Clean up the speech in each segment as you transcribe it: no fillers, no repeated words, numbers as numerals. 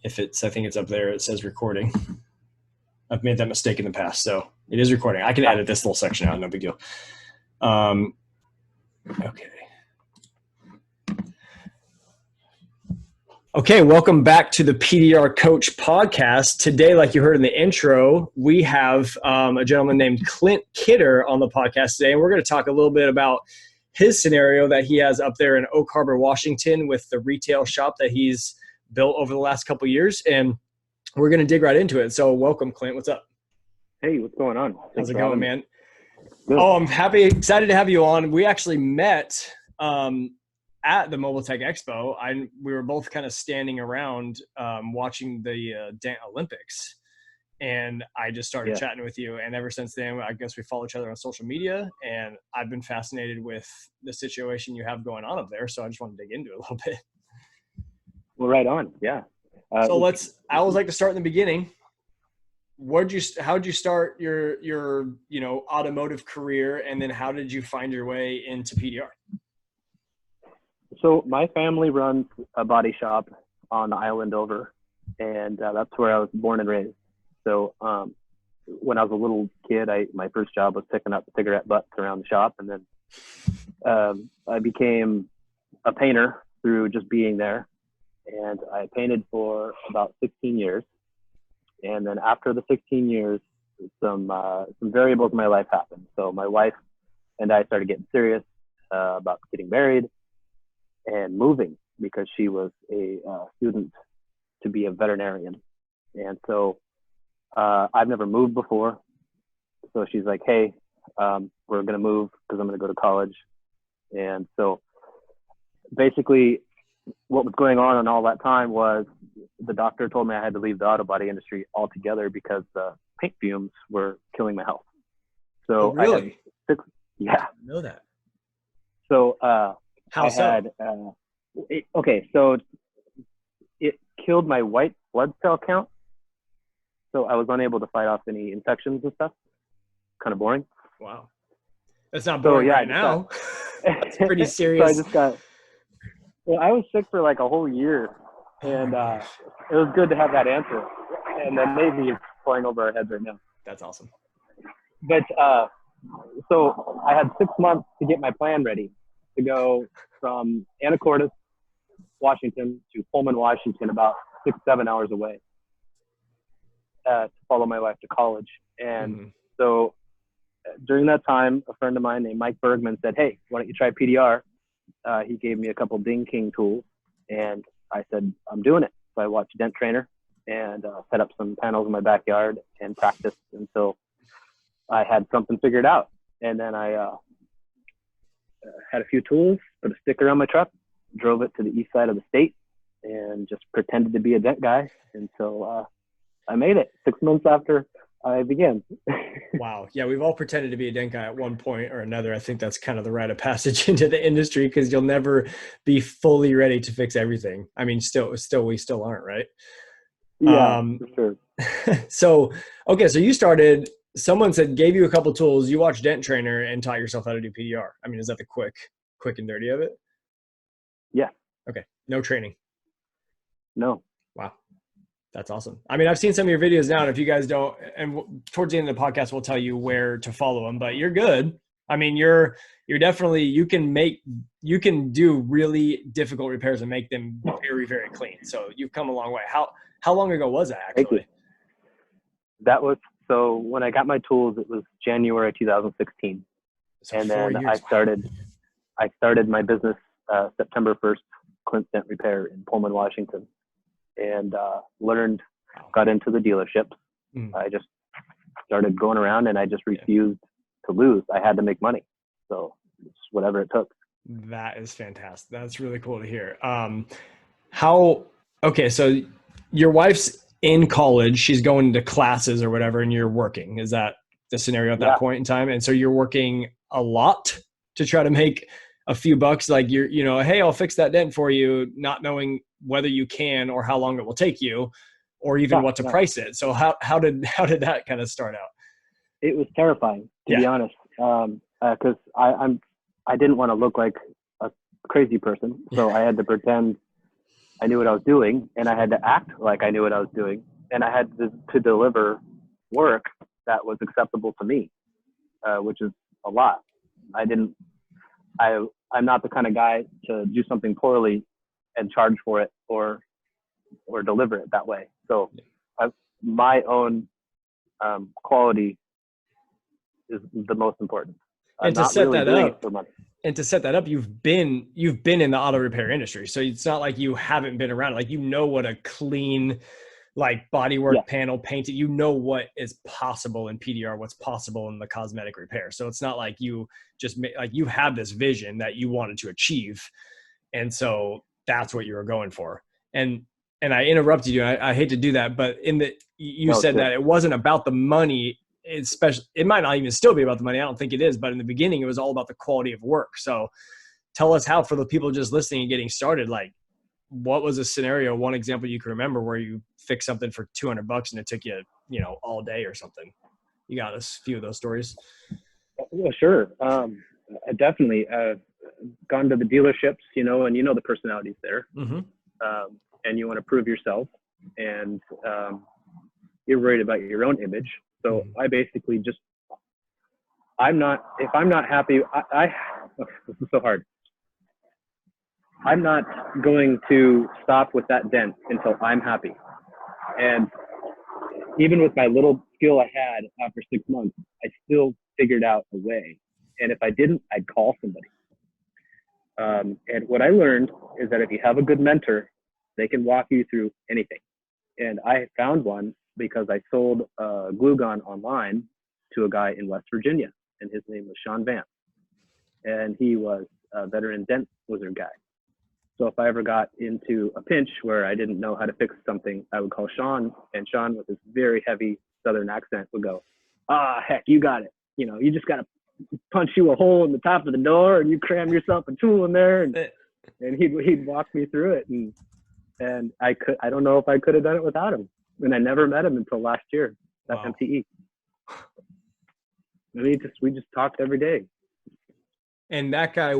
I think it's up there. It says recording. I've made that mistake in the past, so it is recording. I can edit this little section out, no big deal. Okay. Okay, welcome back to the PDR Coach podcast. Today, like you heard in the intro, we have a gentleman named Clint Kidder on the podcast today, and we're going to talk a little bit about his scenario that he has up there in Oak Harbor, Washington, with the retail shop that he's built over the last couple of years, and we're going to dig right into it. So welcome, Clint. What's up? Hey, what's going on? How's it going, man? Good. Oh, I'm excited to have you on. We actually met at the Mobile Tech Expo. We were both kind of standing around watching the Dent Olympics, and I just started chatting with you. And ever since then, I guess we follow each other on social media, and I've been fascinated with the situation you have going on up there. So I just want to dig into it a little bit. Well, right on. Yeah. I always like to start in the beginning. How'd you start your automotive career, and then how did you find your way into PDR? So my family runs a body shop on the island over, and that's where I was born and raised. So when I was a little kid, my first job was picking up cigarette butts around the shop, and then I became a painter through just being there, and I painted for about 16 years. And then after the 16 years, some variables in my life happened. So my wife and I started getting serious about getting married and moving, because she was a student to be a veterinarian. And so I've never moved before. So she's like, hey, we're going to move because I'm going to go to college. And so basically what was going on in all that time was the doctor told me I had to leave the auto body industry altogether because the paint fumes were killing my health. So really? Yeah. I didn't know that. So how so? So it killed my white blood cell count. So I was unable to fight off any infections and stuff. Kind of boring. Wow. That's not boring right now. That's pretty serious. So I was sick for like a whole year, and it was good to have that answer. And then maybe it's flying over our heads right now. That's awesome. But so I had 6 months to get my plan ready to go from Anacortes, Washington to Pullman, Washington, about 6-7 hours away, to follow my wife to college. And so during that time, a friend of mine named Mike Bergman said, hey, why don't you try PDR? He gave me a couple Ding King tools, and I said, I'm doing it. So I watched Dent Trainer and set up some panels in my backyard and practiced until I had something figured out. And then I had a few tools, put a sticker on my truck, drove it to the east side of the state, and just pretended to be a dent guy until I made it 6 months after I began. Wow. Yeah, we've all pretended to be a dent guy at one point or another. I think that's kind of the rite of passage into the industry, because you'll never be fully ready to fix everything. I mean, we still aren't, right? Yeah, for sure. So you started, someone gave you a couple tools, you watched Dent Trainer and taught yourself how to do PDR. I mean, is that the quick and dirty of it? Yeah. Okay. No training. No. Wow. That's awesome. I mean, I've seen some of your videos now, and if you guys don't, and towards the end of the podcast, we'll tell you where to follow them, but you're good. I mean, you're definitely, you can do really difficult repairs and make them very, very clean. So you've come a long way. How long ago was that actually? That was, so when I got my tools, it was January 2016. So and then 4 years. I started my business September 1st, Clint Dent Repair in Pullman, Washington, and got into the dealerships. I just started going around, and I just refused to lose. I had to make money. So it's whatever it took. That is fantastic. That's really cool to hear. So your wife's in college, she's going to classes or whatever, and you're working. Is that the scenario at that point in time? And so you're working a lot to try to make a few bucks, like hey, I'll fix that dent for you, not knowing whether you can or how long it will take you, or even what to price it. So how did that kind of start out? It was terrifying, to be honest, because I didn't want to look like a crazy person, so I had to pretend I knew what I was doing, and I had to act like I knew what I was doing, and I had to deliver work that was acceptable to me, which is a lot. I didn't. I'm not the kind of guy to do something poorly and charge for it or deliver it that way. So my own quality is the most important. I'm And to not set really that doing it up, for money. and to set that up, you've been in the auto repair industry. So it's not like you haven't been around. Like, you know what a clean, like, bodywork Yeah. panel painted, you know what is possible in PDR, what's possible in the cosmetic repair. So it's not like you just like, you have this vision that you wanted to achieve. And so that's what you were going for. And I interrupted you. I hate to do that, but you said that it wasn't about the money. Especially, it might not even still be about the money. I don't think it is, but in the beginning, it was all about the quality of work. So tell us how, for the people just listening and getting started, like, what was a scenario, one example you can remember where you fixed something for $200 and it took you, all day or something? You got a few of those stories? Well, sure. I definitely gone to the dealerships, and the personalities there, Mm-hmm. and you want to prove yourself, and you're worried about your own image. So I basically just, if I'm not happy, this is so hard. I'm not going to stop with that dent until I'm happy. And even with my little skill I had after 6 months, I still figured out a way. And if I didn't, I'd call somebody. And what I learned is that if you have a good mentor, they can walk you through anything. And I found one because I sold a glue gun online to a guy in West Virginia, and his name was Sean Vance. And he was a veteran dent wizard guy. So if I ever got into a pinch where I didn't know how to fix something, I would call Sean, and Sean, with his very heavy Southern accent, would go, heck, you got it. You just got to punch you a hole in the top of the door, and you cram yourself a tool in there, and he'd walk me through it. And I don't know if I could have done it without him. And I never met him until last year at MTE. We just talked every day. And that guy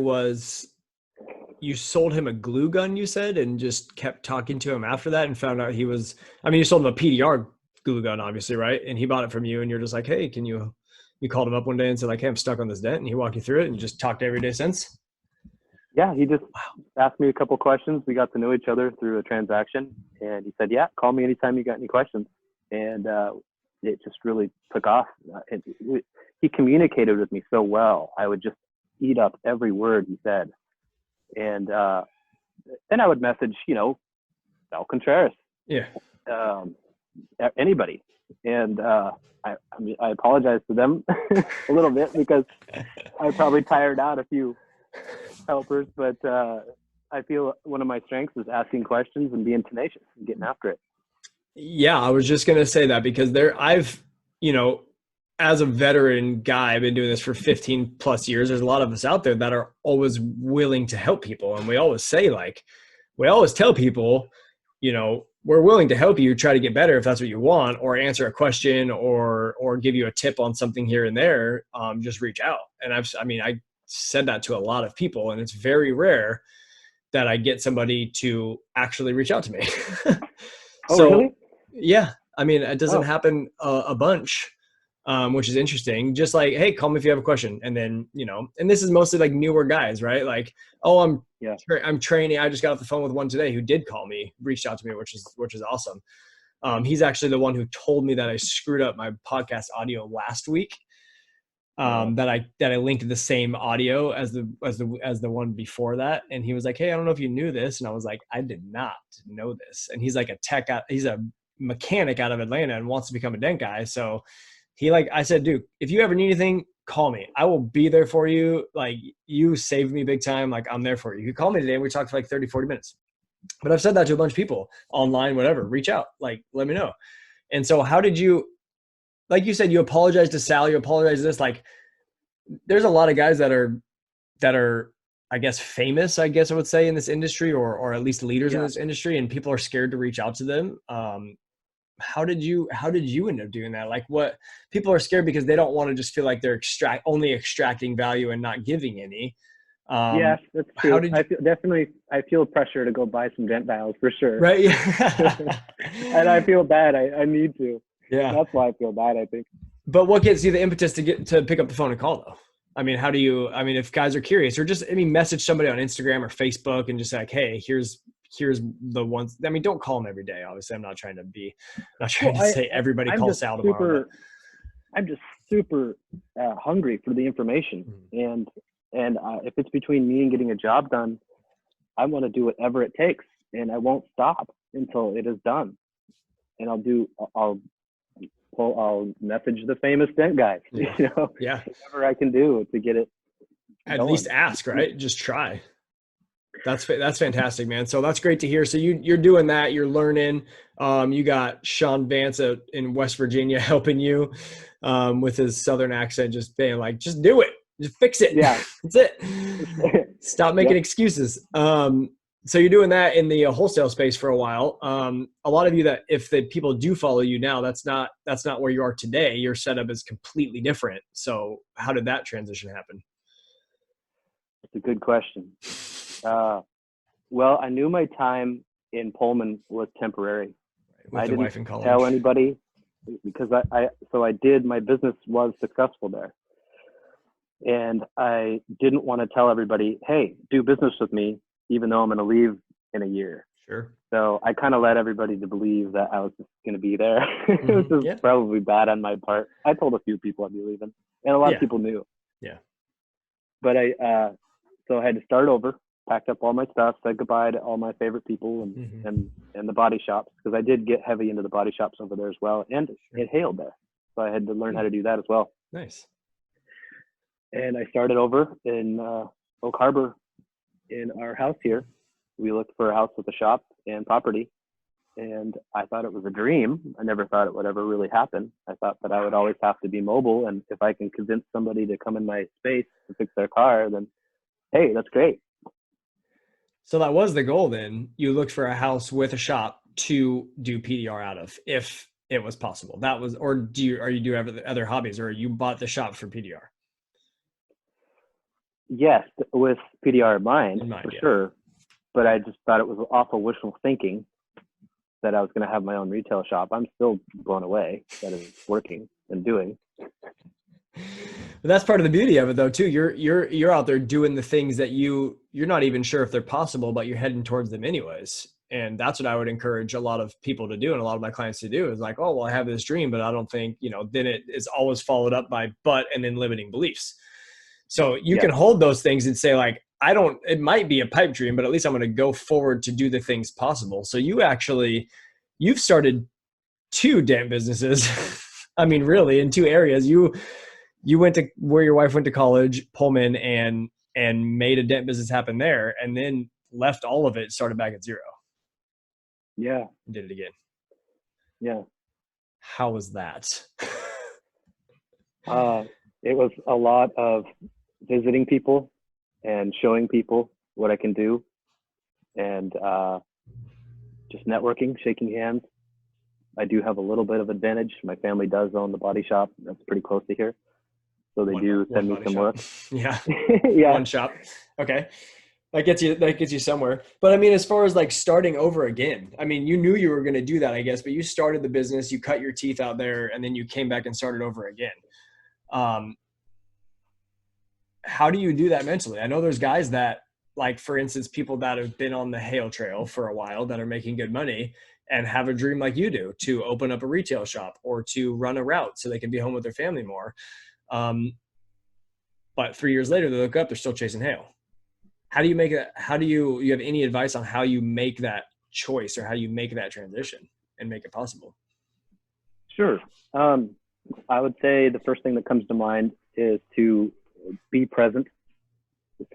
you sold him a glue gun, you said, and just kept talking to him after that and found out you sold him a PDR glue gun, obviously, right? And he bought it from you, and you're just like, hey, you called him up one day and said, like, hey, I'm stuck on this dent, and he walked you through it and just talked every day since? Yeah, he just asked me a couple questions. We got to know each other through a transaction, and he said, yeah, call me anytime you got any questions. And it just really took off. He communicated with me so well. I would just eat up every word he said. And then I would message, Sal Contreras, anybody. And I apologize to them a little bit because I probably tired out a few helpers, but I feel one of my strengths is asking questions and being tenacious and getting after it. Yeah, I was just going to say that because as a veteran guy, I've been doing this for 15 plus years. There's a lot of us out there that are always willing to help people. And we always say, we always tell people, we're willing to help you try to get better if that's what you want, or answer a question or give you a tip on something here and there. Just reach out. And I said that to a lot of people, and it's very that I get somebody to actually reach out to me. So, really? Yeah, it doesn't happen a bunch. Which is interesting. Just like, hey, call me if you have a question. And then, and this is mostly like newer guys, right? Like, oh, I'm training. I just got off the phone with one today who did call me, reached out to me, which is awesome. He's actually the one who told me that I screwed up my podcast audio last week. That I linked the same audio as the one before that. And he was like, hey, I don't know if you knew this. And I was like, I did not know this. And he's like he's a mechanic out of Atlanta and wants to become a dent guy. So I said, dude, if you ever need anything, call me. I will be there for you. Like, you saved me big time. Like, I'm there for you. You call me today and we talked for like 30, 40 minutes. But I've said that to a bunch of people online, whatever, reach out, like, let me know. And so how did you, like you said, you apologize to Sal, you apologize to this, like, there's a lot of guys that are, I guess, famous, I guess I would say, in this industry, or at least leaders in this industry, and people are scared to reach out to them. How did you end up doing that? Like, what people are scared because they don't want to just feel like they're only extracting value and not giving any. Yes, that's How true. did you, I feel pressure to go buy some dent dials for sure. right? Yeah. And I feel bad. I need to. Yeah. That's why I feel bad, I think. But what gives you the impetus to pick up the phone and call though? I mean, how do you, I mean, if guys are curious or just, I mean, message somebody on Instagram or Facebook and just like, hey, here's the ones, I mean, don't call them every day. Obviously I'm not trying Well, to say everybody I'm call just Sal tomorrow, I'm just super hungry for the information. but And if it's between me and getting a job done, I want to do whatever it takes, and I won't stop until it is done. And I'll message the famous dent guys, yeah. Yeah. whatever I can do to get it At going. least ask, right? Just try. That's fantastic, man. So that's great to hear. So you're doing that. You're learning. You got Sean Vance out in West Virginia helping you with his Southern accent, just being like, just do it, just fix it. Yeah, That's it. Stop making yep. excuses. So you're doing that in the wholesale space for a while. A lot of you that if the people do follow you now, that's not where you are today. Your setup is completely different. So how did that transition happen? It's a good question. Well, I knew my time in Pullman was temporary. With I the didn't wife in college. tell anybody because my business was successful there. And I didn't want to tell everybody, hey, do business with me, even though I'm going to leave in a year. Sure. So I kind of led everybody to believe that I was just going to be there. It was Yeah. probably bad on my part. I told a few people I'd be leaving, and a lot of people knew. Yeah. But so I had to start over, packed up all my stuff, said goodbye to all my favorite people and the body shops, because I did get heavy into the body shops over there as well, and it hailed there. So I had to learn how to do that as well. Nice. And I started over in Oak Harbor in our house here. We looked for a house with a shop and property, and I thought it was a dream. I never thought it would ever really happen. I thought that I would always have to be mobile, and if I can convince somebody to come in my space to fix their car, then hey, that's great. So that was the goal then. You looked for a house with a shop to do PDR out of, if it was possible. That was, or do you have other hobbies, or you bought the shop for PDR? Yes, with PDR in mind, for yeah. sure. But I just thought it was awful wishful thinking that I was going to have my own retail shop. I'm still blown away that it's working and doing. But that's part of the beauty of it, though, too. You're out there doing the things that you're not even sure if they're possible, but you're heading towards them anyways. And that's what I would encourage a lot of people to do, and a lot of my clients to do, is like, oh, well, I have this dream, but I don't think, then it is always followed up by but and then limiting beliefs. So you can hold those things and say, like, it might be a pipe dream, but at least I'm going to go forward to do the things possible. So you've started 2 dent businesses. I mean, really, in 2 areas. You went to where your wife went to college, Pullman, and made a dent business happen there, and then left all of it, started back at zero. Yeah. Did it again. Yeah. How was that? It was a lot of visiting people and showing people what I can do, and just networking, shaking hands. I do have a little bit of advantage. My family does own the body shop. That's pretty close to here. So they do send me some work. Yeah. Yeah. One shop. Okay. That gets you somewhere. But I mean, as far as like starting over again, I mean, you knew you were going to do that, I guess, but you started the business, you cut your teeth out there, and then you came back and started over again. How do you do that mentally? I know there's guys that, like, for instance, people that have been on the Hale Trail for a while that are making good money and have a dream like you do to open up a retail shop or to run a route so they can be home with their family more. But 3 years later, they look up, they're still chasing Hale. How do you make it? How do you have any advice on how you make that choice or how you make that transition and make it possible? Sure. I would say the first thing that comes to mind is to be present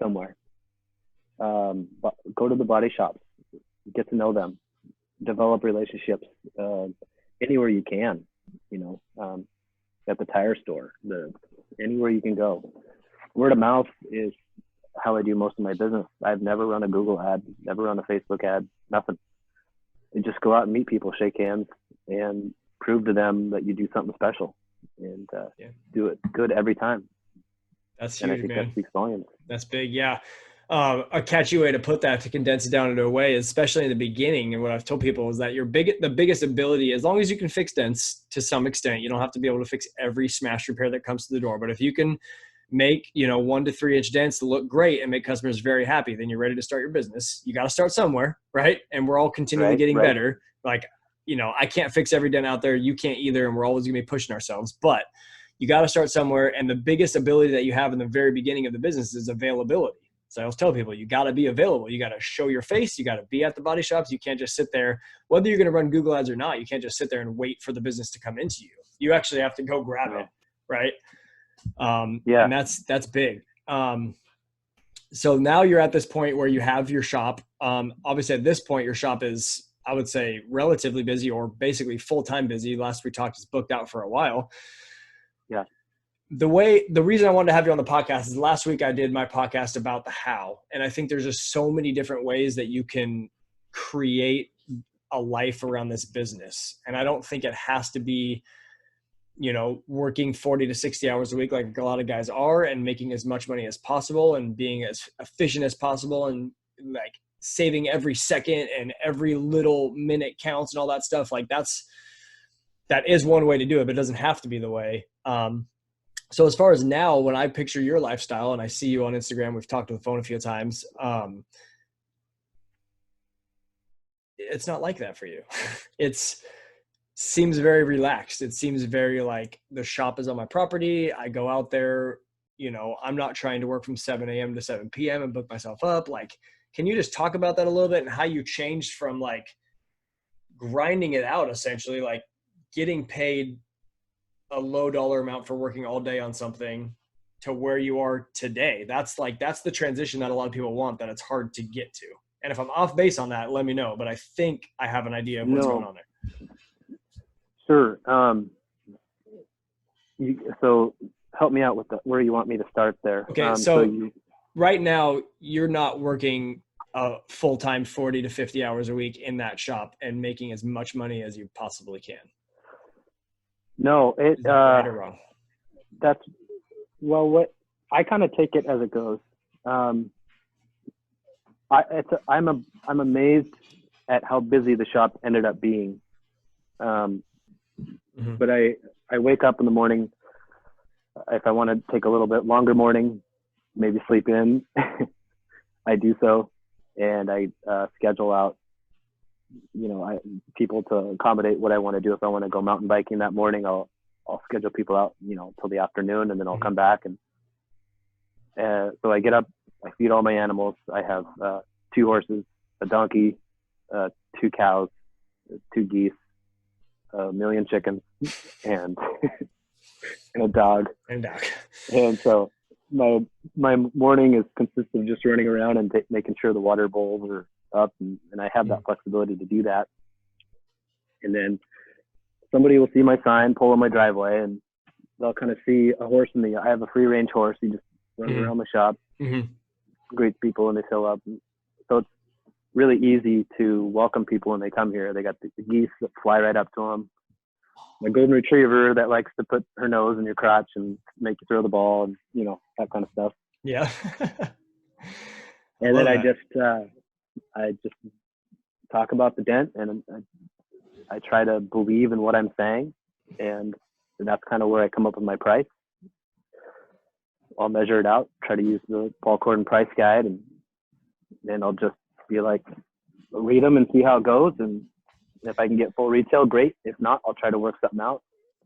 somewhere. Go to the body shops, get to know them, develop relationships anywhere you can, at the tire store, anywhere you can go. Word of mouth is how I do most of my business. I've never run a Google ad, never run a Facebook ad, nothing. You just go out and meet people, shake hands, and prove to them that you do something special, and do it good every time. That's And I huge, think that man. speaks volumes. That's big. Yeah. A catchy way to put that, to condense it down into a way, especially in the beginning. And what I've told people is that the biggest ability, as long as you can fix dents to some extent, you don't have to be able to fix every smash repair that comes to the door. But if you can make, 1 to 3 inch dents to look great and make customers very happy, then you're ready to start your business. You got to start somewhere, right? And we're all continually getting better. Like, I can't fix every dent out there. You can't either. And we're always going to be pushing ourselves, but you got to start somewhere. And the biggest ability that you have in the very beginning of the business is availability. So I always tell people, you got to be available. You got to show your face. You got to be at the body shops. You can't just sit there, whether you're going to run Google ads or not. You can't just sit there and wait for the business to come into you. You actually have to go grab it. Right. Yeah. And that's big. So now you're at this point where you have your shop. Obviously at this point, your shop is, I would say, relatively busy, or basically full-time busy. Last we talked, it's booked out for a while. Yeah. The reason I wanted to have you on the podcast is last week I did my podcast about the how. And I think there's just so many different ways that you can create a life around this business. And I don't think it has to be, working 40 to 60 hours a week like a lot of guys are, and making as much money as possible and being as efficient as possible, and like saving every second and every little minute counts and all that stuff. Like that is one way to do it, but it doesn't have to be the way. So as far as now, when I picture your lifestyle and I see you on Instagram, we've talked on the phone a few times. It's not like that for you. Seems very relaxed. It seems very like the shop is on my property. I go out there, I'm not trying to work from 7 a.m. to 7 p.m. and book myself up. Like, can you just talk about that a little bit and how you changed from like grinding it out, essentially like getting paid a low dollar amount for working all day on something, to where you are today? That's the transition that a lot of people want, that it's hard to get to. And if I'm off base on that, let me know. But I think I have an idea of what's going on there. Sure. So help me out with where you want me to start there. Okay. So right now you're not working a full-time 40 to 50 hours a week in that shop and making as much money as you possibly can. No, Is that right or wrong? What I kind of take it as it goes. I'm amazed at how busy the shop ended up being. But I wake up in the morning. If I want to take a little bit longer morning, maybe sleep in, I do so, and I schedule out, people to accommodate what I want to do. If I want to go mountain biking that morning, I'll schedule people out, till the afternoon, and then I'll come back. And so I get up, I feed all my animals. I have 2 horses, a donkey, 2 cows, 2 geese, 1 million chickens, and and a dog. And so my morning consists of just running around and making sure the water bowls are up, and I have that flexibility to do that. And then somebody will see my sign, pull in my driveway, and they'll kind of see a horse I have a free range horse. He just runs around the shop, greets people, and they fill up. So it's really easy to welcome people when they come here. They got the geese that fly right up to them. My golden retriever that likes to put her nose in your crotch and make you throw the ball, and that kind of stuff. Yeah. And then I just talk about the dent, and I try to believe in what I'm saying, and that's kind of where I come up with my price. I'll measure it out, try to use the Paul Corden price guide, and then I'll just be like, read them and see how it goes. And if I can get full retail, great. If not, I'll try to work something out.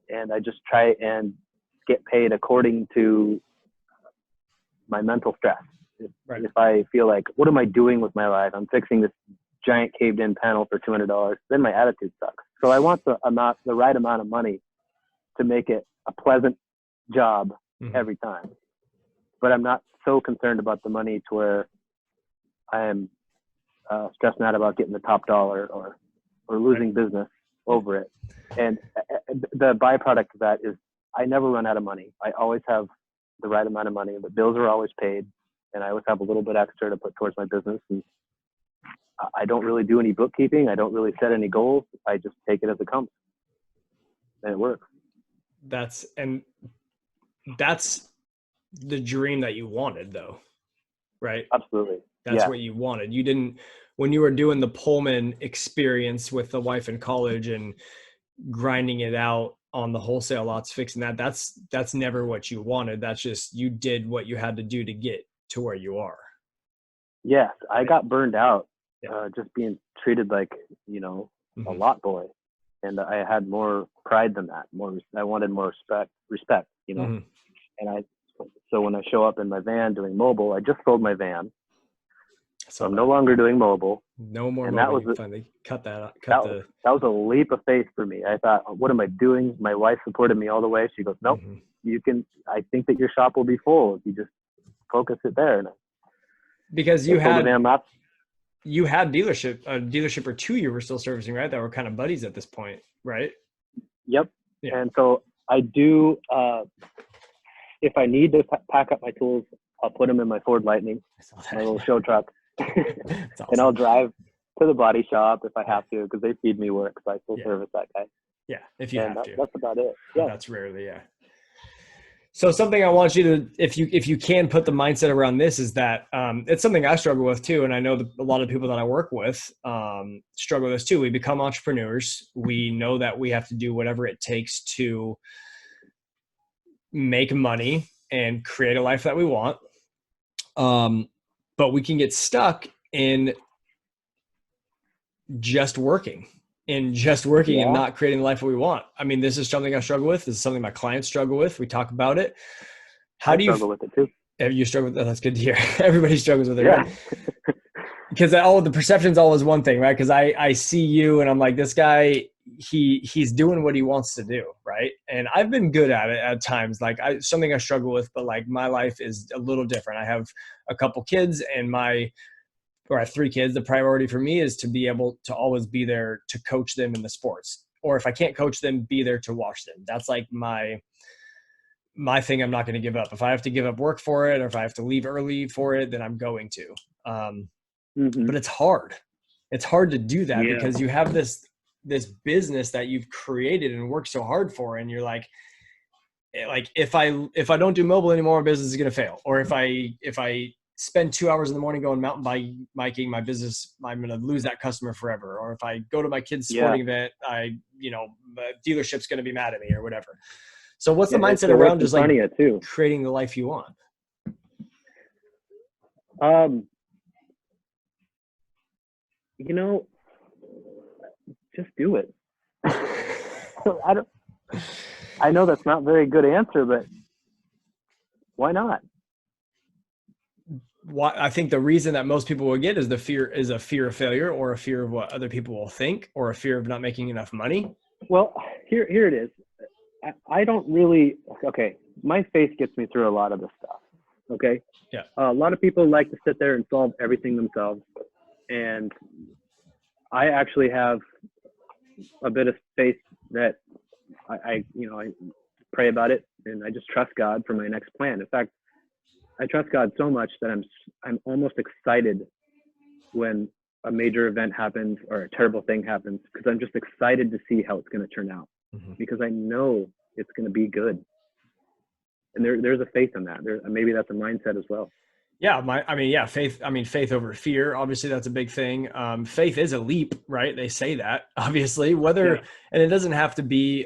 And I just try and get paid according to my mental stress. If I feel like, what am I doing with my life? I'm fixing this giant caved in panel for $200. Then my attitude sucks. So I want the right amount of money to make it a pleasant job every time. But I'm not so concerned about the money to where I am stressing out about getting the top dollar or losing business over it. And the byproduct of that is I never run out of money. I always have the right amount of money. The bills are always paid, and I always have a little bit extra to put towards my business. And I don't really do any bookkeeping. I don't really set any goals. I just take it as it comes, and it works. That's the dream that you wanted though, right? Absolutely. That's what you wanted. You didn't, when you were doing the Pullman experience with the wife in college and grinding it out on the wholesale lots, fixing that's never what you wanted. That's just, you did what you had to do to get to where you are. Yes. I got burned out, Yeah. just being treated like, a lot boy. And I had more pride than that. I wanted more respect, Mm-hmm. and so when I show up in my van doing mobile, I just sold my van. So I'm no longer doing mobile. No more and mobile. that was Finally cut that. that was a leap of faith for me. I thought, what am I doing? My wife supported me all the way. She goes, nope, you can. I think that your shop will be full if you just focus it there. Because you had a dealership or two you were still servicing, right? That were kind of buddies at this point, right? Yep. Yeah. And so I do. If I need to pack up my tools, I'll put them in my Ford Lightning, my little show truck, awesome. And I'll drive to the body shop if I have to, because they feed me work, so I still service that guy. Yeah, if you have to. That's about it. Yeah, that's rarely. Yeah. So something I want you to, if you can put the mindset around this, is that it's something I struggle with too, and I know that a lot of people that I work with struggle with this too. We become entrepreneurs. We know that we have to do whatever it takes to make money and create a life that we want. But we can get stuck in just working and not creating the life that we want. I mean, this is something I struggle with. This is something my clients struggle with. We talk about it. How do you struggle with it too? You struggle with that? That's good to hear. Everybody struggles with it, right? Because the perception's always one thing, right? Because I see you and I'm like, this guy, he's doing what he wants to do, right? And I've been good at it at times. Like something I struggle with, but like my life is a little different. I have a couple kids and I have 3 kids. The priority for me is to be able to always be there to coach them in the sports. Or if I can't coach them, be there to watch them. That's like my thing I'm not going to give up. If I have to give up work for it, or if I have to leave early for it, then I'm going to. But it's hard. It's hard to do that because you have this business that you've created and worked so hard for. And you're like if I don't do mobile anymore, my business is going to fail. Or if I spend 2 hours in the morning going mountain biking, my business, I'm going to lose that customer forever. Or if I go to my kid's sporting event, the dealership's going to be mad at me or whatever. So what's the mindset around just like creating the life you want? Just do it. I know that's not a very good answer, but why not? I think the reason that most people will get is a fear of failure, or a fear of what other people will think, or a fear of not making enough money. Well, here it is. I don't really, my faith gets me through a lot of this stuff. Okay. Yeah. A lot of people like to sit there and solve everything themselves. And I actually have a bit of faith that I pray about it, and I just trust God for my next plan. In fact, I trust God so much that I'm almost excited when a major event happens or a terrible thing happens, because I'm just excited to see how it's going to turn out, because I know it's going to be good. And there's a faith in that. Maybe that's a mindset as well. Yeah, faith. Faith over fear. Obviously, that's a big thing. Faith is a leap, right? They say that, obviously. And it doesn't have to be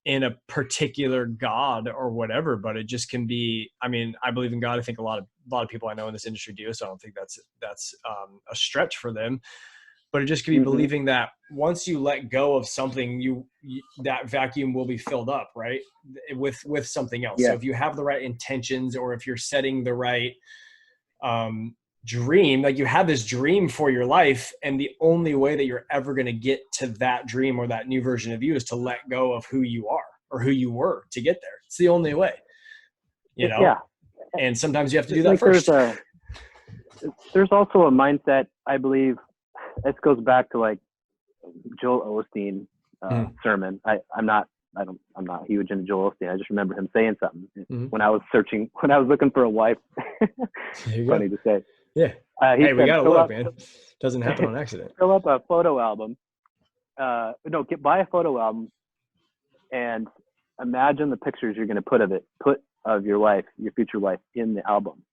in a particular God or whatever, but it just can be. I believe in God. I think a lot of people I know in this industry do, so I don't think that's a stretch for them. But it just could be believing that once you let go of something, that vacuum will be filled up, right? With something else. Yeah. So if you have the right intentions, or if you're setting the right dream, like you have this dream for your life, and the only way that you're ever going to get to that dream or that new version of you is to let go of who you are or who you were to get there. It's the only way, Yeah. And sometimes you have to do that first. There's also a mindset, I believe. This goes back to like Joel Osteen sermon. I'm not huge into Joel Osteen. I just remember him saying something when I was looking for a wife. Funny to say. Yeah. Hey, we gotta look, man. Doesn't happen on accident. Fill up a photo album. Buy a photo album and imagine the pictures you're going to put of it. Put of your wife, your future wife, in the album.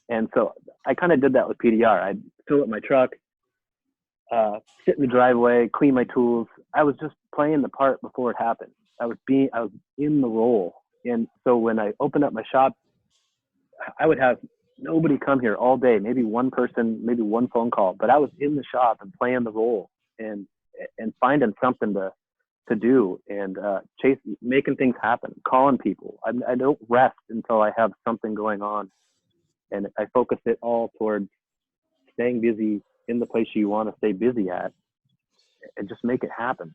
And so I kind of did that with PDR. I'd fill up my truck, sit in the driveway, clean my tools. I was just playing the part before it happened. I was in the role. And so when I opened up my shop, I would have nobody come here all day, maybe one person, maybe one phone call, but I was in the shop and playing the role and finding something to do and making things happen, calling people. I don't rest until I have something going on. And I focus it all towards staying busy in the place you want to stay busy at and just make it happen.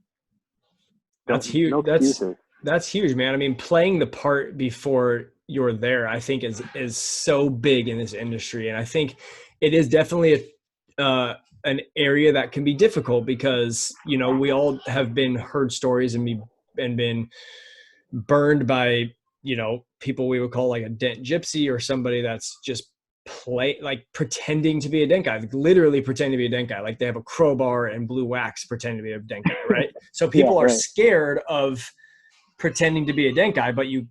That's huge. No excuses. That's huge, man. I mean, playing the part before you're there, I think is so big in this industry. And I think it is definitely an area that can be difficult because, you know, we all have heard stories and been burned by, you know, people we would call like a dent gypsy or somebody that's just pretending to be a dent guy, literally pretending to be a dent guy. Like they have a crowbar and blue wax pretending to be a dent guy, right? So people are scared of pretending to be a dent guy, but you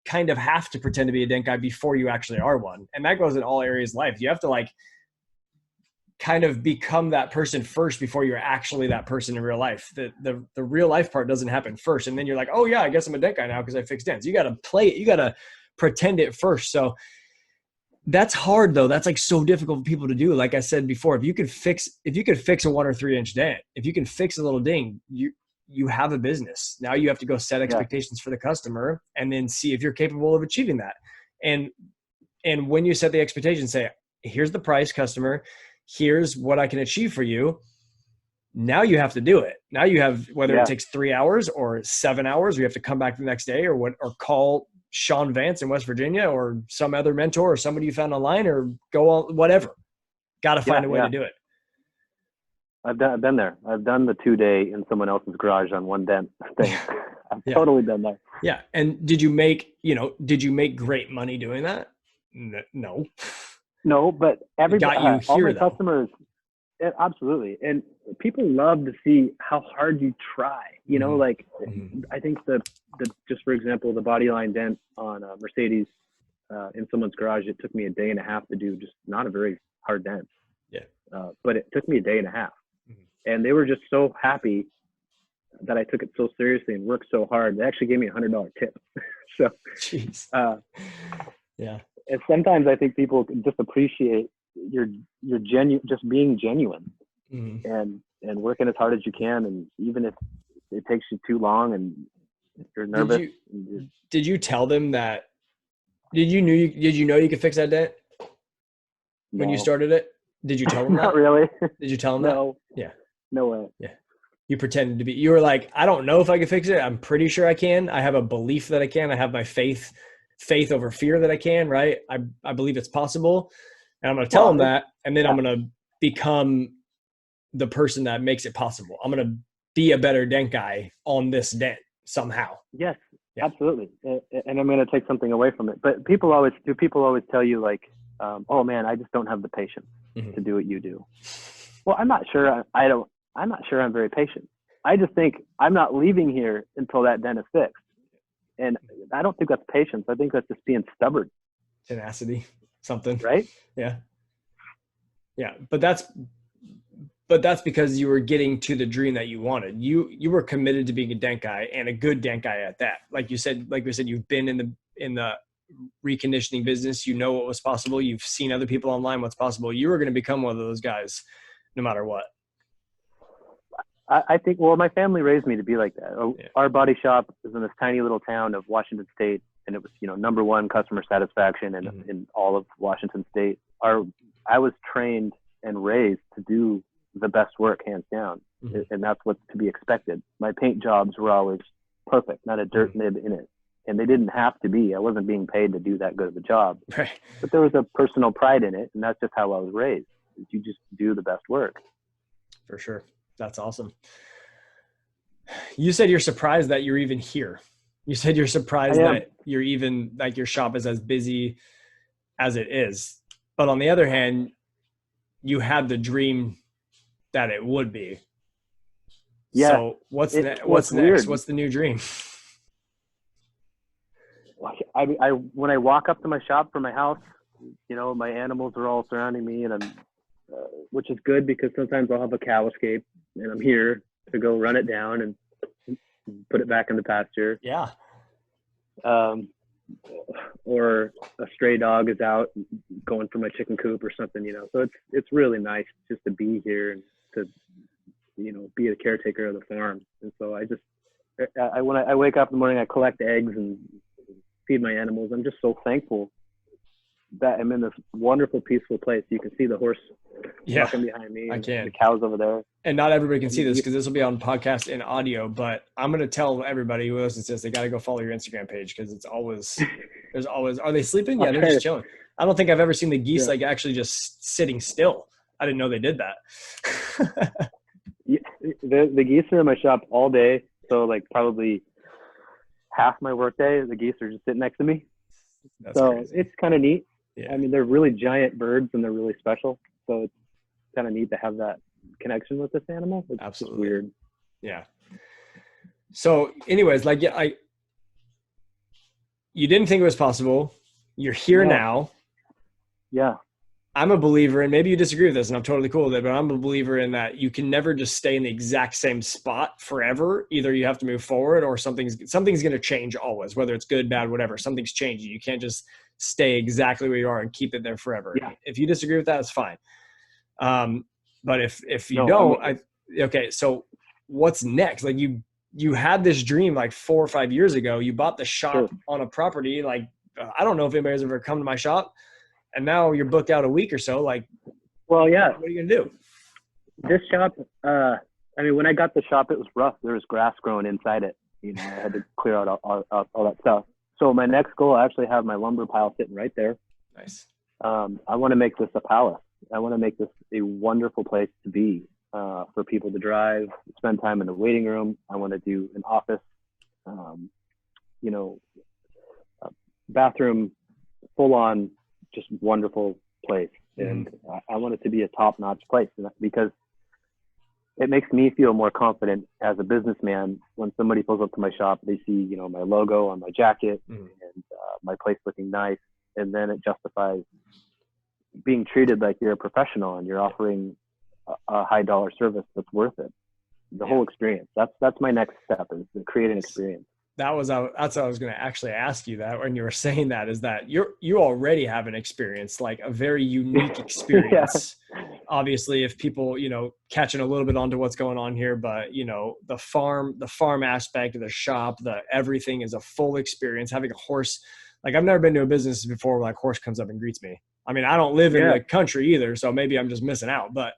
kind of have to pretend to be a dent guy before you actually are one. And that goes in all areas of life. You have to like kind of become that person first before you're actually that person in real life. The real life part doesn't happen first. And then you're like, oh yeah, I guess I'm a dent guy now because I fix dents. You got to play it. You got to pretend it first. So that's hard though. That's like so difficult for people to do. Like I said before, if you could fix a 1 or 3 inch dent, if you can fix a little ding, you have a business. Now you have to go set expectations for the customer and then see if you're capable of achieving that. And when you set the expectation, say, here's the price, customer, here's what I can achieve for you. Now you have to do it. Now you have, whether it takes 3 hours or 7 hours, or you have to come back the next day or call Sean Vance in West Virginia or some other mentor or somebody you found online or go on, whatever. Got to find a way to do it. I've been there. I've done the 2-day in someone else's garage on one dent thing. I've totally been there. Yeah. And did you make great money doing that? No. No, but all my though. Customers, absolutely. And people love to see how hard you try, you know, like I think the just for example, the body line dent on a Mercedes in someone's garage, it took me a day and a half to do, just not a very hard dent. Yeah. But it took me a day and a half. And they were just so happy that I took it so seriously and worked so hard. They actually gave me $100 tip. So, jeez. Yeah. And sometimes I think people just appreciate your just being genuine and working as hard as you can. And even if it takes you too long and you're nervous. Did you tell them that? Did you know you could fix that dent when you started it? Did you tell them that? Not really. Did you tell them No. that? Yeah. No way. Yeah. You pretended to be. You were like, I don't know if I can fix it. I'm pretty sure I can. I have a belief that I can. I have my faith over fear that I can. Right. I believe it's possible, and I'm going to tell them that, and then I'm going to become the person that makes it possible. I'm going to be a better dent guy on this dent somehow. Yes, absolutely. And I'm going to take something away from it. But people always tell you like, oh man, I just don't have the patience to do what you do. Well, I'm not sure. I'm not sure I'm very patient. I just think I'm not leaving here until that dent is fixed. And I don't think that's patience. I think that's just being stubborn. Tenacity, something. Right? Yeah. Yeah. But that's because you were getting to the dream that you wanted. You were committed to being a dent guy, and a good dent guy at that. Like we said, you've been in the reconditioning business. You know what was possible. You've seen other people online what's possible. You were going to become one of those guys no matter what. I think, well, my family raised me to be like that. Yeah. Our body shop is in this tiny little town of Washington State, and it was, #1 customer satisfaction in all of Washington State. I was trained and raised to do the best work, hands down, and that's what's to be expected. My paint jobs were always perfect, not a dirt nib in it, and they didn't have to be. I wasn't being paid to do that good of a job, right. But there was a personal pride in it, and that's just how I was raised. You just do the best work. For sure. That's awesome. You said you're surprised that you're even here. You said you're surprised that you're even, like, your shop is as busy as it is. But on the other hand, you had the dream that it would be. Yeah. So what's next? Weird. What's the new dream? when I walk up to my shop from my house, you know, my animals are all surrounding me, and which is good because sometimes I'll have a cow escape, and I'm here to go run it down and put it back in the pasture. Yeah. Or a stray dog is out going for my chicken coop or something, you know. So it's really nice just to be here and to, you know, be a caretaker of the farm. And so when I wake up in the morning, I collect eggs and feed my animals. I'm just so thankful that I'm in this wonderful, peaceful place. You can see the horse walking behind me. I can. The cows over there. And not everybody can see this because this will be on podcast and audio, but I'm going to tell everybody who listens to this, they got to go follow your Instagram page because there's always, are they sleeping? Yeah, they're just chilling. I don't think I've ever seen the geese like actually just sitting still. I didn't know they did that. The geese are in my shop all day. So like probably half my work day, the geese are just sitting next to me. That's so crazy. It's kind of neat. Yeah. I mean, they're really giant birds and they're really special. So it's kind of neat to have that connection with this animal. It's absolutely weird. Yeah. So anyways, like, you didn't think it was possible. You're here now. Yeah. I'm a believer, and maybe you disagree with this, and I'm totally cool with it, but I'm a believer in that you can never just stay in the exact same spot forever. Either you have to move forward or something's going to change always, whether it's good, bad, whatever. Something's changing. You can't just stay exactly where you are and keep it there forever. Yeah. If you disagree with that, it's fine. But if you don't, okay, so what's next? Like you had this dream like 4 or 5 years ago. You bought the shop on a property. Like, I don't know if anybody's ever come to my shop, and now you're booked out a week or so. Like, well, yeah. What are you going to do? This shop, I mean, when I got the shop, it was rough. There was grass growing inside it. You know, I had to clear out all that stuff. So my next goal, I actually have my lumber pile sitting right there. Nice. I want to make this a palace. I want to make this a wonderful place to be, for people to drive, spend time in the waiting room. I want to do an office, you know, bathroom, full on, just wonderful place. And I want it to be a top-notch place because it makes me feel more confident as a businessman when somebody pulls up to my shop. They see, you know, my logo on my jacket and my place looking nice, and then it justifies being treated like you're a professional and you're offering a high dollar service that's worth it. The whole experience. That's my next step, is to create an experience. That's what I was going to actually ask you that when you were saying that, is that you already have an experience, like a very unique experience. Obviously, if people, you know, catching a little bit onto what's going on here, but you know, the farm aspect of the shop, everything is a full experience. Having a horse, like I've never been to a business before where like horse comes up and greets me. I mean, I don't live in the country either, so maybe I'm just missing out, but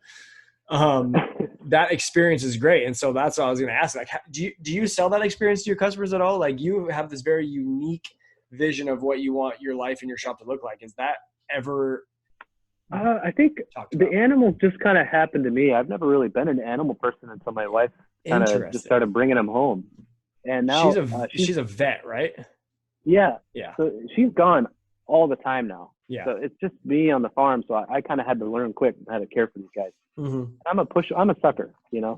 that experience is great. And so that's what I was going to ask. Like, do you sell that experience to your customers at all? Like, you have this very unique vision of what you want your life and your shop to look like. Is that ever? I think the animals just kind of happened to me. I've never really been an animal person until my wife kind of just started bringing them home. And now she's a vet, right? Yeah. Yeah. So she's gone all the time now. Yeah. So it's just me on the farm. So I kind of had to learn quick how to care for these guys. Mm-hmm. I'm a sucker, you know.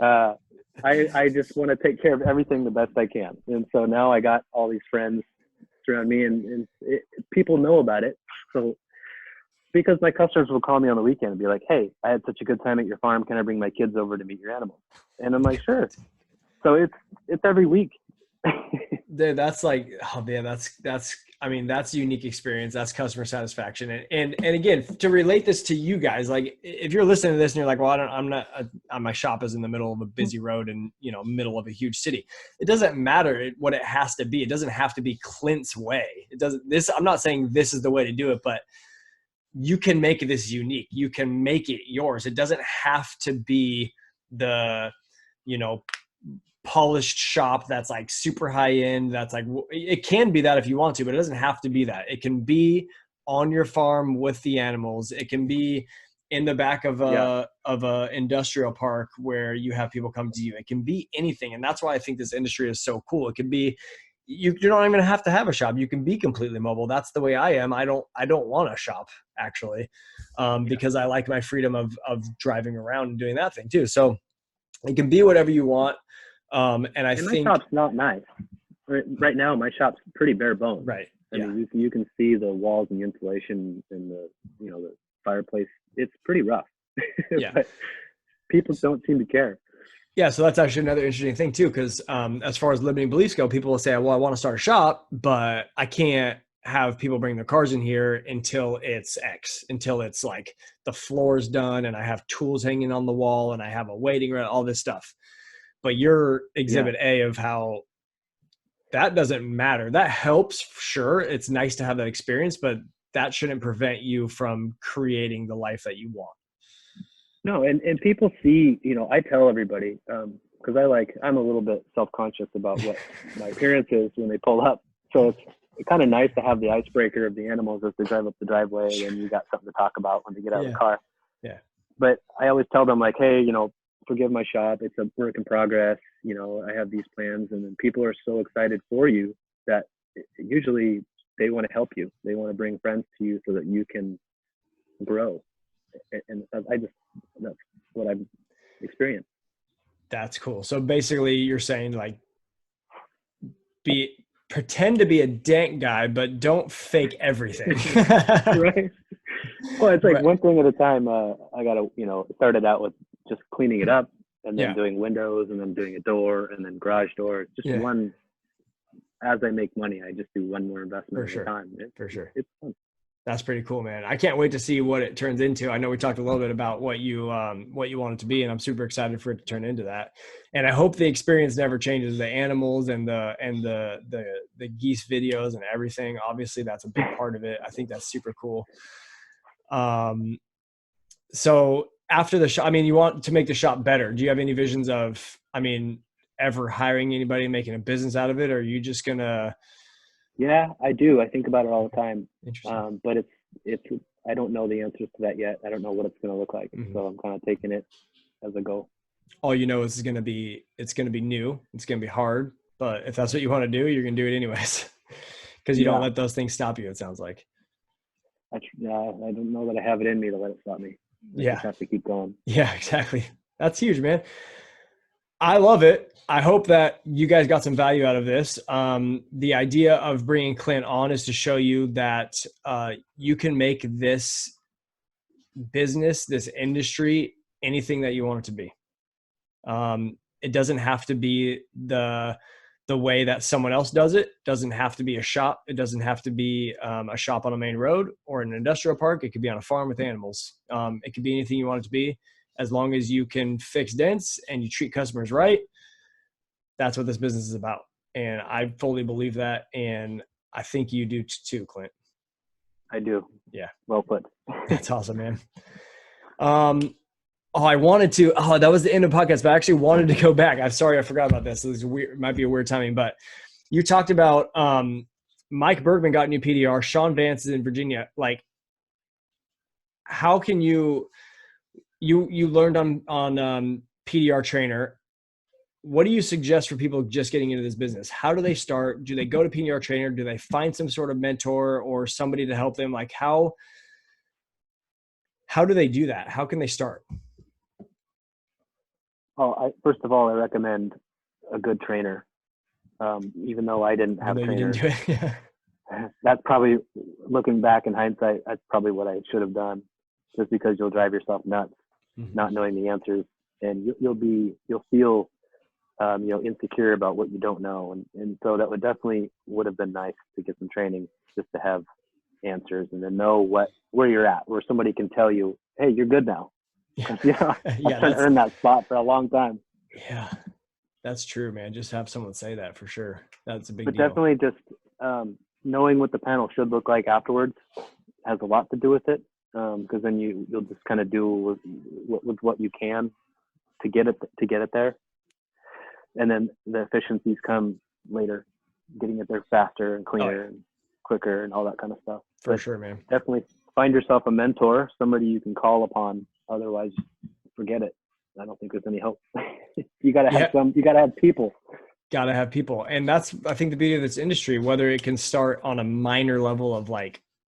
I just want to take care of everything the best I can. And so now I got all these friends around me, and people know about it. So because my customers will call me on the weekend and be like, "Hey, I had such a good time at your farm. Can I bring my kids over to meet your animals?" And I'm like, "Sure." So it's every week. Dude, that's like, oh man, that's I mean, that's a unique experience. That's customer satisfaction. And again, to relate this to you guys, like if you're listening to this and you're like, well, my shop is in the middle of a busy road and, you know, middle of a huge city. It doesn't matter what it has to be. It doesn't have to be Clint's way. I'm not saying this is the way to do it, but you can make this unique. You can make it yours. It doesn't have to be the, you know, polished shop that's like super high end. That's like, it can be that if you want to, but it doesn't have to be that. It can be on your farm with the animals. It can be in the back of a industrial park where you have people come to you. It can be anything. And that's why I think this industry is so cool. It can be, you're not even have to have a shop. You can be completely mobile. That's the way I am. I don't want a shop actually, because I like my freedom of driving around and doing that thing too. So it can be whatever you want. And I think my shop's not nice. right now my shop's pretty bare bones. Right. I Yeah. mean, you can see the walls and the insulation and the fireplace. It's pretty rough. Yeah. But people don't seem to care. Yeah, so that's actually another interesting thing too, because as far as limiting beliefs go, people will say, "Well, I want to start a shop, but I can't have people bring their cars in here until it's X, until it's like the floor's done and I have tools hanging on the wall and I have a waiting room, all this stuff." But your exhibit A of how that doesn't matter. That helps, sure. It's nice to have that experience, but that shouldn't prevent you from creating the life that you want. No, and people see, I tell everybody, because I'm a little bit self-conscious about what my appearance is when they pull up. So it's kind of nice to have the icebreaker of the animals as they drive up the driveway, and you got something to talk about when they get out of the car. Yeah. But I always tell them, like, hey, forgive my shop. It's a work in progress. I have these plans, and then people are so excited for you that usually they want to help you. They want to bring friends to you so that you can grow. And that's what I've experienced. That's cool. So basically you're saying like pretend to be a dent guy, but don't fake everything. Right. Well, it's like one thing at a time. I got to, started out with just cleaning it up and then doing windows and then doing a door and then garage door. Just one, as I make money, I just do one more investment at a time. For sure. It's fun. That's pretty cool, man. I can't wait to see what it turns into. I know we talked a little bit about what you want it to be, and I'm super excited for it to turn into that. And I hope the experience never changes. The animals and the geese videos and everything. Obviously, that's a big part of it. I think that's super cool. So after the shop, you want to make the shop better. Do you have any visions of, ever hiring anybody and making a business out of it? Or are you just gonna? Yeah, I do. I think about it all the time. Interesting. But it's I don't know the answers to that yet. I don't know what it's going to look like. Mm-hmm. So I'm kind of taking it as I go. All you know is it's going to be new. It's going to be hard, but if that's what you want to do, you're going to do it anyways. Because you don't let those things stop you, it sounds like. I don't know that I have it in me to let it stop me. I just have to keep going. Yeah, exactly. That's huge, man. I love it. I hope that you guys got some value out of this. The idea of bringing Clint on is to show you that you can make this business, this industry, anything that you want it to be. It doesn't have to be the way that someone else does it. It doesn't have to be a shop. It doesn't have to be a shop on a main road or an industrial park. It could be on a farm with animals. It could be anything you want it to be. As long as you can fix dents and you treat customers right, that's what this business is about. And I fully believe that. And I think you do too, Clint. I do. Yeah. Well put. That's awesome, man. I wanted to, that was the end of the podcast, but I actually wanted to go back. I'm sorry, I forgot about this. This is weird. It might be a weird timing, but you talked about Mike Bergman got a new PDR. Sean Vance is in Virginia. Like, how can you learned on PDR Trainer. What do you suggest for people just getting into this business? How do they start? Do they go to PDR Trainer? Do they find some sort of mentor or somebody to help them? Like how do they do that? How can they start? First of all, I recommend a good trainer. Even though I didn't have trainers. You didn't do it. Yeah. That's probably, looking back in hindsight, that's probably what I should have done, just because you'll drive yourself nuts, not knowing the answers, and you'll feel insecure about what you don't know, and so that would have been nice to get some training just to have answers and then know where you're at, where somebody can tell you, hey, you're good now. I've been trying to earn that spot for a long time. Yeah, that's true, man. Just have someone say that for sure. That's a big deal. But definitely just knowing what the panel should look like afterwards has a lot to do with it, because then you'll just kind of do with what you can to get it there, and then the efficiencies come later, getting it there faster and cleaner and quicker and all that kind of stuff. For sure, man. Definitely find yourself a mentor, somebody you can call upon. Otherwise, forget it. I don't think there's any hope. You gotta have people. Gotta have people. And that's, I think, the beauty of this industry, whether it can start on a minor level of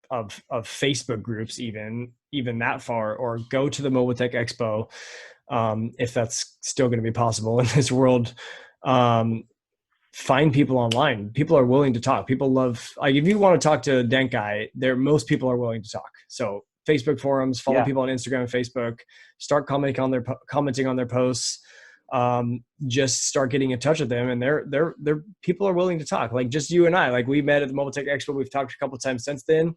of Facebook groups, even that far, or go to the Mobile Tech Expo, if that's still going to be possible in this world. find people online. People are willing to talk. People love, like, if you want to talk to a dent guy, most people are willing to talk. So Facebook forums, follow people on Instagram and Facebook, start commenting on their posts. Just start getting in touch with them, and they're people are willing to talk. Like just you and I, like we met at the Mobile Tech Expo. We've talked a couple of times since then.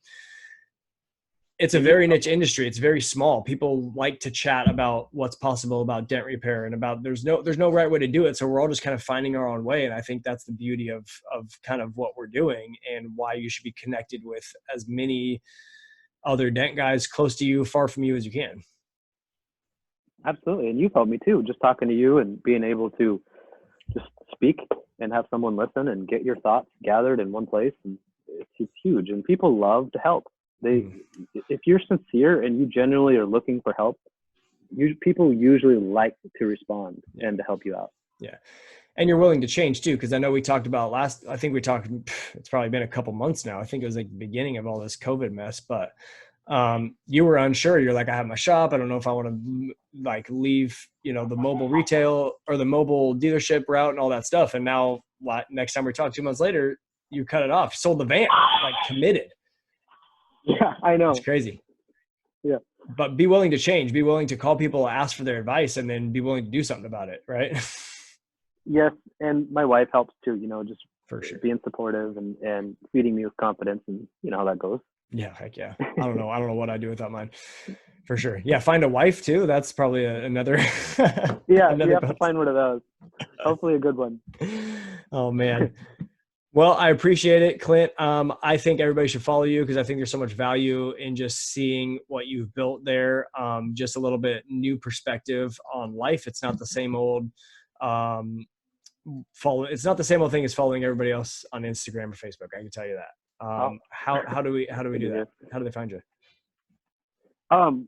It's a very niche industry. It's very small. People like to chat about what's possible about dent repair and about there's no right way to do it. So we're all just kind of finding our own way. And I think that's the beauty of kind of what we're doing and why you should be connected with as many other dent guys close to you, far from you as you can. Absolutely. And you've helped me too, just talking to you and being able to just speak and have someone listen and get your thoughts gathered in one place. And it's huge. And people love to help. If you're sincere and you genuinely are looking for help, people usually like to respond and to help you out. Yeah. And you're willing to change too. Cause I know we talked about it's probably been a couple months now. I think it was like the beginning of all this COVID mess, but you were unsure. You're like, I have my shop. I don't know if I want to like leave, the mobile retail or the mobile dealership route and all that stuff. And now next time we talk 2 months later, you cut it off, sold the van, like committed. Yeah, I know. It's crazy. Yeah. But be willing to change, be willing to call people, ask for their advice, and then be willing to do something about it. Right. Yes. And my wife helps too, just for sure, being supportive and feeding me with confidence, and you know how that goes. Yeah. Heck yeah. I don't know what I'd do without mine. For sure. Yeah. Find a wife too. That's probably another. Yeah. You have to find one of those. Hopefully a good one. Oh man. Well, I appreciate it, Clint. I think everybody should follow you because I think there's so much value in just seeing what you've built there. Just a little bit new perspective on life. It's not the same old it's not the same old thing as following everybody else on Instagram or Facebook. I can tell you that. How do we do that? How do they find you?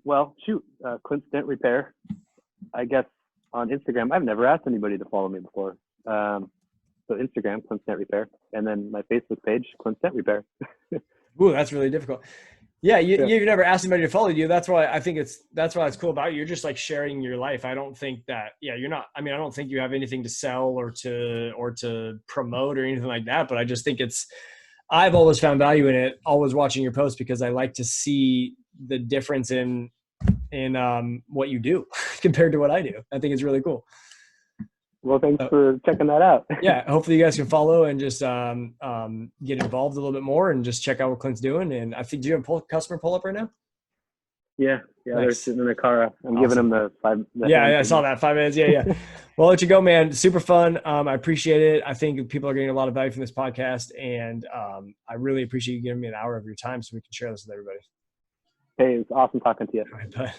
Well, Clint Dent Repair, I guess on Instagram. I've never asked anybody to follow me before. So Instagram, Clint Dent Repair, and then my Facebook page, Clint Dent Repair. Ooh, that's really difficult. Yeah, you've never asked anybody to follow you. That's why it's cool about you. You're just like sharing your life. I don't think that, you're not, I don't think you have anything to sell or to promote or anything like that, but I just think I've always found value in it, always watching your posts because I like to see the difference in what you do compared to what I do. I think it's really cool. Well, thanks for checking that out. Yeah. Hopefully you guys can follow and just get involved a little bit more and just check out what Clint's doing. And I think, do you have a customer pull up right now? Yeah. Nice. They're sitting in the car. I'm giving them the 5 minutes. Yeah, I saw that 5 minutes. Yeah. Well, I'll let you go, man. Super fun. I appreciate it. I think people are getting a lot of value from this podcast, and I really appreciate you giving me an hour of your time so we can share this with everybody. Hey, it's awesome talking to you. All right, bye.